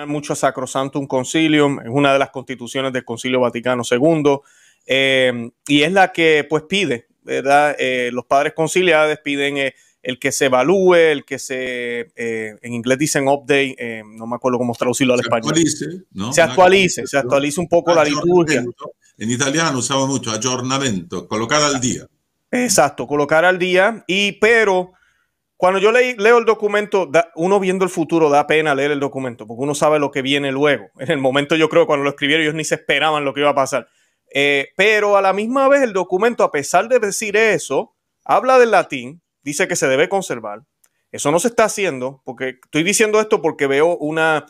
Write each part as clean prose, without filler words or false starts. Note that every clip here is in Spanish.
mucho a Sacrosanctum Concilium, es una de las constituciones del Concilio Vaticano II, y es la que pues pide, ¿verdad? Los padres conciliares piden el que se evalúe, el que en inglés dicen update, no me acuerdo cómo traducirlo al español. Actualice, ¿no? Se actualice un poco la liturgia. En italiano usamos mucho aggiornamento, colocar al día. Exacto, colocar al día, pero cuando yo leo el documento, uno viendo el futuro da pena leer el documento, porque uno sabe lo que viene luego. En el momento yo creo que cuando lo escribieron ellos ni se esperaban lo que iba a pasar. Pero a la misma vez el documento, a pesar de decir eso, habla del latín, dice que se debe conservar. Eso no se está haciendo, porque estoy diciendo esto porque veo una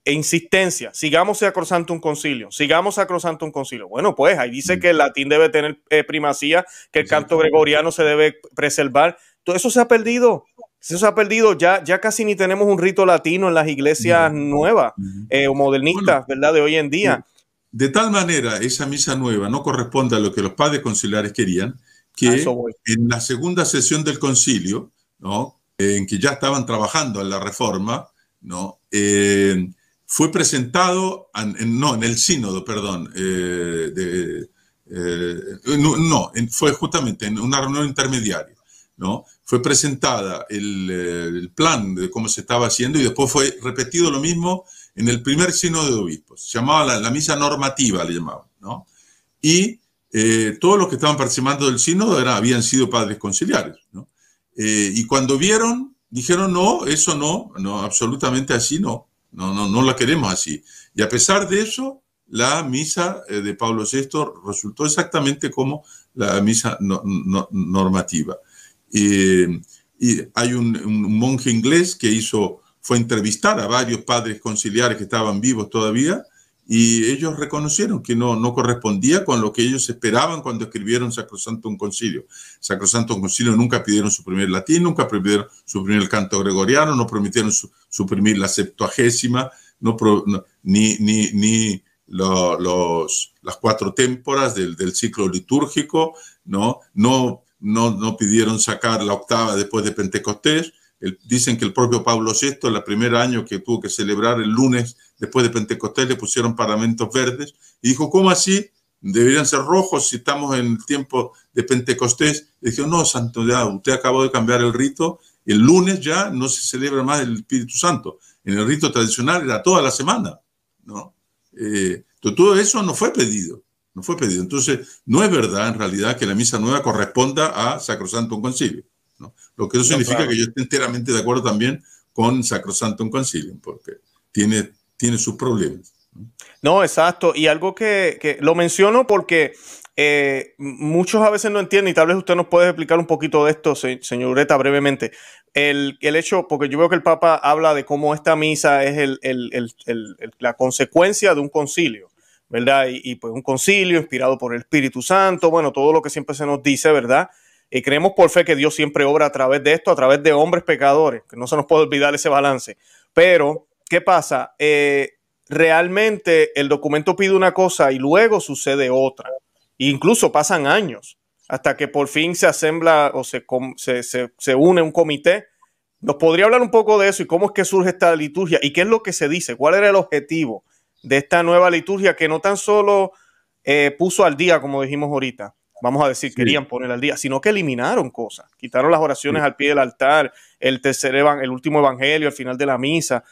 insistencia. Sigamos Sacrosanctum Concilium, sigamos Sacrosanctum Concilium. Bueno, pues ahí dice que el latín debe tener primacía, que el canto gregoriano se debe preservar. Todo eso se ha perdido. Eso se ha perdido. Ya casi ni tenemos un rito latino en las iglesias nuevas o modernistas, ¿verdad? De hoy en día. De tal manera, esa misa nueva no corresponde a lo que los padres conciliares querían, que en la segunda sesión del concilio, ¿no? En que ya estaban trabajando en la reforma, ¿no? Fue presentado, en el sínodo, perdón, fue justamente en una reunión intermediaria, ¿no? Fue presentada el plan de cómo se estaba haciendo y después fue repetido lo mismo en el primer sínodo de obispos. Se llamaba la misa normativa, le llamaban, ¿no? Y todos los que estaban participando del sínodo habían sido padres conciliares, ¿no? Y cuando vieron, dijeron, no, eso no, absolutamente así no la queremos así. Y a pesar de eso, la misa de Pablo VI resultó exactamente como la misa normativa. Y hay un monje inglés que fue a entrevistar a varios padres conciliares que estaban vivos todavía, y ellos reconocieron que no correspondía con lo que ellos esperaban cuando escribieron Sacrosanctum Concilium. Sacrosanctum Concilium nunca pidieron suprimir latín, nunca pidieron suprimir el canto gregoriano, no prometieron suprimir la Septuagésima, ni las 4 témporas del ciclo litúrgico, no pidieron sacar la octava después de Pentecostés. Dicen que el propio Pablo VI, el primer año que tuvo que celebrar el lunes después de Pentecostés, le pusieron paramentos verdes y dijo, ¿cómo así? Deberían ser rojos si estamos en el tiempo de Pentecostés. Y dijo, no, santo, ya usted acabó de cambiar el rito, el lunes ya no se celebra más el Espíritu Santo. En el rito tradicional era toda la semana, ¿no? Todo eso no fue pedido. Entonces, no es verdad en realidad que la misa nueva corresponda a Sacrosanctum Concilium, ¿no? Lo que eso significa que yo estoy enteramente de acuerdo también con Sacrosanctum Concilium, porque tiene sus problemas. No, exacto. Y algo que lo menciono porque muchos a veces no entienden, y tal vez usted nos puede explicar un poquito de esto, señor Ureta, brevemente. El hecho, porque yo veo que el Papa habla de cómo esta misa es la consecuencia de un concilio, ¿verdad? Y pues un concilio inspirado por el Espíritu Santo, bueno, todo lo que siempre se nos dice, ¿verdad? Y creemos por fe que Dios siempre obra a través de esto, a través de hombres pecadores, que no se nos puede olvidar ese balance. Pero, ¿qué pasa? Realmente el documento pide una cosa y luego sucede otra. E incluso pasan años hasta que por fin se asembla o se une un comité. ¿Nos podría hablar un poco de eso y cómo es que surge esta liturgia y qué es lo que se dice? ¿Cuál era el objetivo de esta nueva liturgia que no tan solo puso al día, como dijimos ahorita? Vamos a decir, querían poner al día, sino que eliminaron cosas. Quitaron las oraciones al pie del altar, el último evangelio al final de la misa.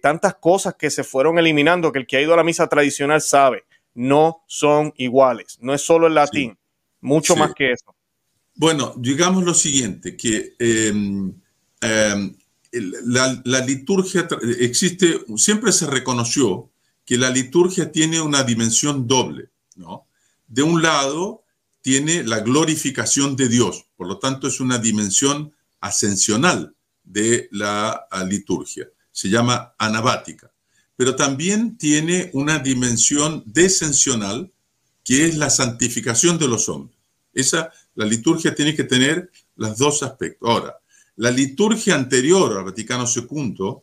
Tantas cosas que se fueron eliminando que el que ha ido a la misa tradicional sabe, no son iguales. No es solo el latín, mucho más que eso. Bueno, digamos lo siguiente, que la liturgia existe, siempre se reconoció que la liturgia tiene una dimensión doble, ¿no? De un lado, tiene la glorificación de Dios, por lo tanto es una dimensión ascensional de la liturgia, se llama anabática, pero también tiene una dimensión descensional que es la santificación de los hombres. La liturgia tiene que tener los dos aspectos. Ahora, la liturgia anterior al Vaticano II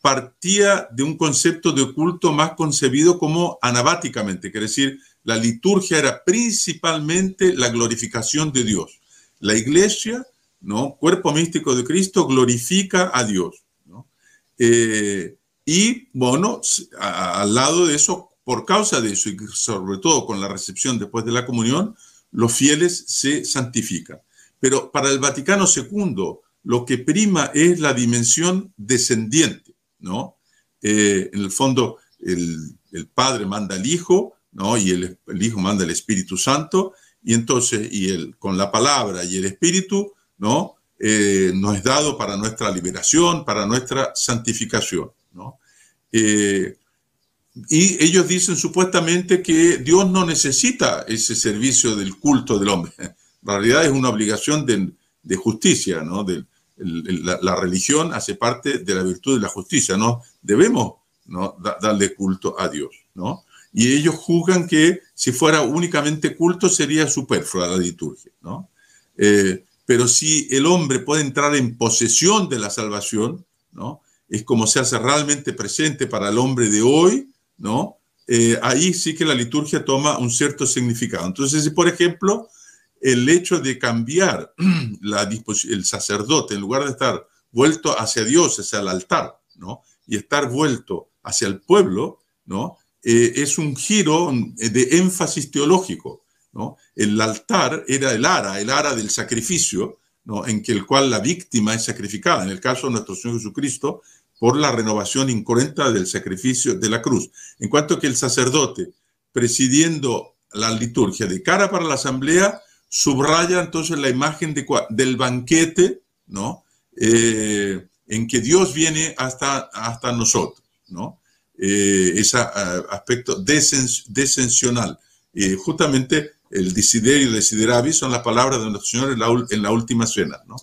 partía de un concepto de culto más concebido como anabáticamente, quiere decir, la liturgia era principalmente la glorificación de Dios. La iglesia, ¿no? Cuerpo místico de Cristo, glorifica a Dios, ¿no? Y bueno, al lado de eso, por causa de eso, y sobre todo con la recepción después de la comunión, los fieles se santifican. Pero para el Vaticano II, lo que prima es la dimensión descendiente, ¿no? En el fondo, el Padre manda al Hijo, ¿no? Y el Hijo manda al Espíritu Santo, y entonces, con la palabra y el Espíritu, ¿no? Nos es dado para nuestra liberación, para nuestra santificación, ¿no? Y ellos dicen supuestamente que Dios no necesita ese servicio del culto del hombre. En realidad es una obligación de justicia, ¿no? La religión hace parte de la virtud de la justicia, ¿no? Debemos, ¿no? Darle culto a Dios, ¿no? Y ellos juzgan que si fuera únicamente culto sería superflua la liturgia, ¿no? Pero si el hombre puede entrar en posesión de la salvación, ¿no? Es como se hace realmente presente para el hombre de hoy, ¿no? Ahí sí que la liturgia toma un cierto significado. Entonces, si por ejemplo, el hecho de cambiar el sacerdote, en lugar de estar vuelto hacia Dios, hacia el altar, ¿no? Y estar vuelto hacia el pueblo, ¿no? Es un giro de énfasis teológico, ¿no? El altar era el ara del sacrificio, ¿no? En el cual la víctima es sacrificada, en el caso de nuestro Señor Jesucristo, por la renovación incorrecta del sacrificio de la cruz. En cuanto que el sacerdote, presidiendo la liturgia de cara para la asamblea, subraya entonces la imagen del banquete, ¿no? En que Dios viene hasta nosotros, ¿no? Ese aspecto descensional. Justamente el desiderio, desideravi, son las palabras de nuestro Señor en la última cena, ¿no?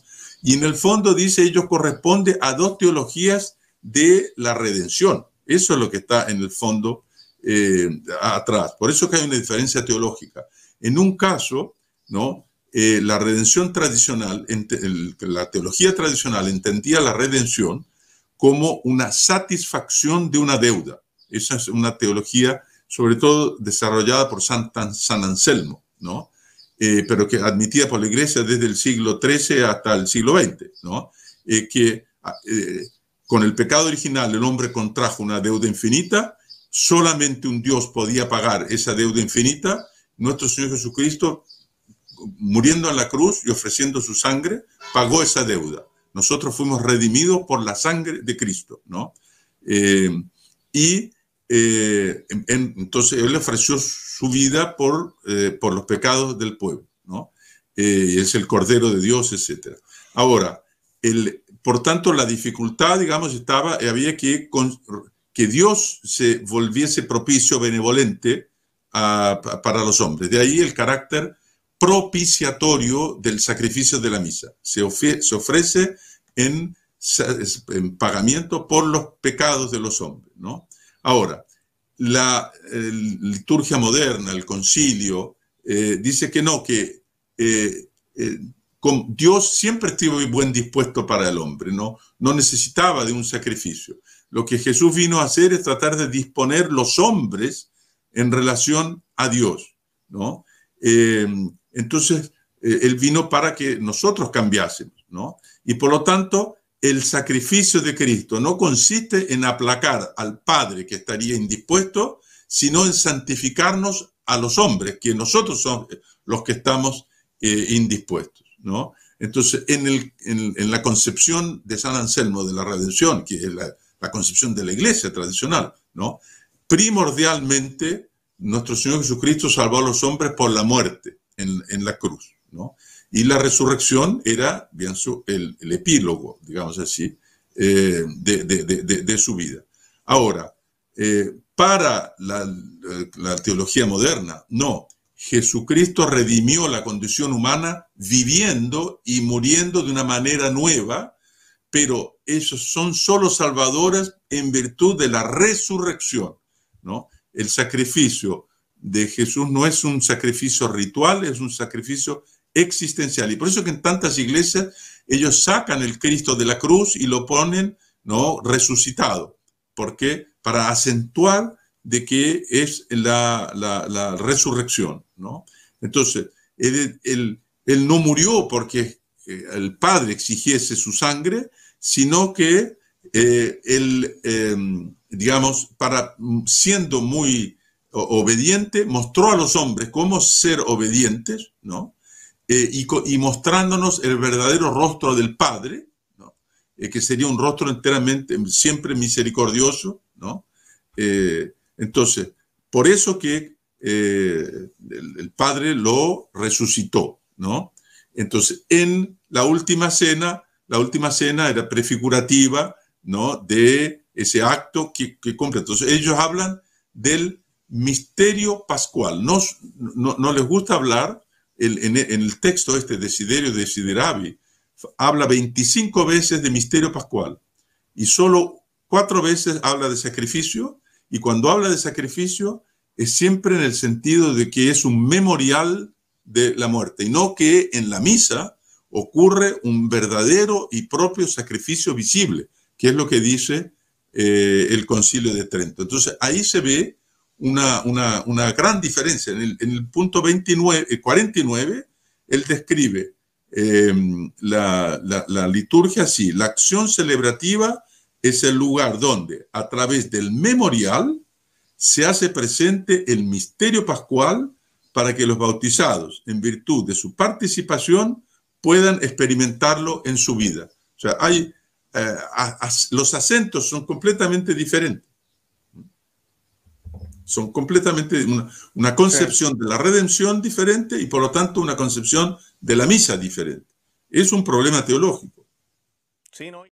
Y en el fondo dice, ello corresponde a dos teologías de la redención. Eso es lo que está en el fondo atrás. Por eso que hay una diferencia teológica. En un caso, ¿no? La redención tradicional, la teología tradicional entendía la redención como una satisfacción de una deuda. Esa es una teología, sobre todo desarrollada por San Anselmo, ¿no? Pero que admitida por la Iglesia desde el siglo XIII hasta el siglo XX, ¿no? Que con el pecado original el hombre contrajo una deuda infinita, solamente un Dios podía pagar esa deuda infinita. Nuestro Señor Jesucristo, muriendo en la cruz y ofreciendo su sangre, pagó esa deuda. Nosotros fuimos redimidos por la sangre de Cristo, ¿no? Entonces Él ofreció su vida por los pecados del pueblo, ¿no? Es el Cordero de Dios, etc. Ahora, por tanto, la dificultad, digamos, había que Dios se volviese propicio, benevolente para los hombres. De ahí el carácter propiciatorio del sacrificio de la misa. Se ofrece en pagamiento por los pecados de los hombres, ¿no? Ahora, la liturgia moderna, el concilio, dice que no, que Dios siempre estuvo buen dispuesto para el hombre, ¿no? No necesitaba de un sacrificio. Lo que Jesús vino a hacer es tratar de disponer los hombres en relación a Dios, ¿no? Entonces, Él vino para que nosotros cambiásemos, ¿no? Y por lo tanto, el sacrificio de Cristo no consiste en aplacar al Padre que estaría indispuesto, sino en santificarnos a los hombres, que nosotros somos los que estamos indispuestos, ¿no? Entonces, en la concepción de San Anselmo de la redención, que es la concepción de la iglesia tradicional, ¿no? Primordialmente, nuestro Señor Jesucristo salvó a los hombres por la muerte en la cruz, ¿no? Y la resurrección era bien el epílogo, digamos así, de su vida. Ahora, para la teología moderna, no. Jesucristo redimió la condición humana viviendo y muriendo de una manera nueva, pero esos son solo salvadores en virtud de la resurrección, ¿no? El sacrificio de Jesús no es un sacrificio ritual, es un sacrificio existencial. Y por eso que en tantas iglesias ellos sacan el Cristo de la cruz y lo ponen, ¿no?, resucitado. ¿Por qué? Para acentuar de que es la resurrección, ¿no? Entonces, él no murió porque el Padre exigiese su sangre, sino que digamos, siendo muy obediente, mostró a los hombres cómo ser obedientes, ¿no? Y mostrándonos el verdadero rostro del Padre, ¿no? Que sería un rostro enteramente, siempre misericordioso, ¿no? Entonces, por eso que el Padre lo resucitó, ¿no? Entonces, en la última cena era prefigurativa, ¿no? De ese acto que cumple. Entonces, ellos hablan del misterio pascual. No les gusta hablar, en el texto Desiderio Desideravi, habla 25 veces de misterio pascual y solo 4 veces habla de sacrificio, y cuando habla de sacrificio es siempre en el sentido de que es un memorial de la muerte, y no que en la misa ocurre un verdadero y propio sacrificio visible, que es lo que dice el Concilio de Trento. Entonces ahí se ve una gran diferencia. En el punto 49, él describe la liturgia así: la acción celebrativa es el lugar donde, a través del memorial, se hace presente el misterio pascual para que los bautizados, en virtud de su participación, puedan experimentarlo en su vida. O sea, los acentos son completamente diferentes. Son completamente una concepción de la redención diferente, y por lo tanto una concepción de la misa diferente. Es un problema teológico. Sí, no.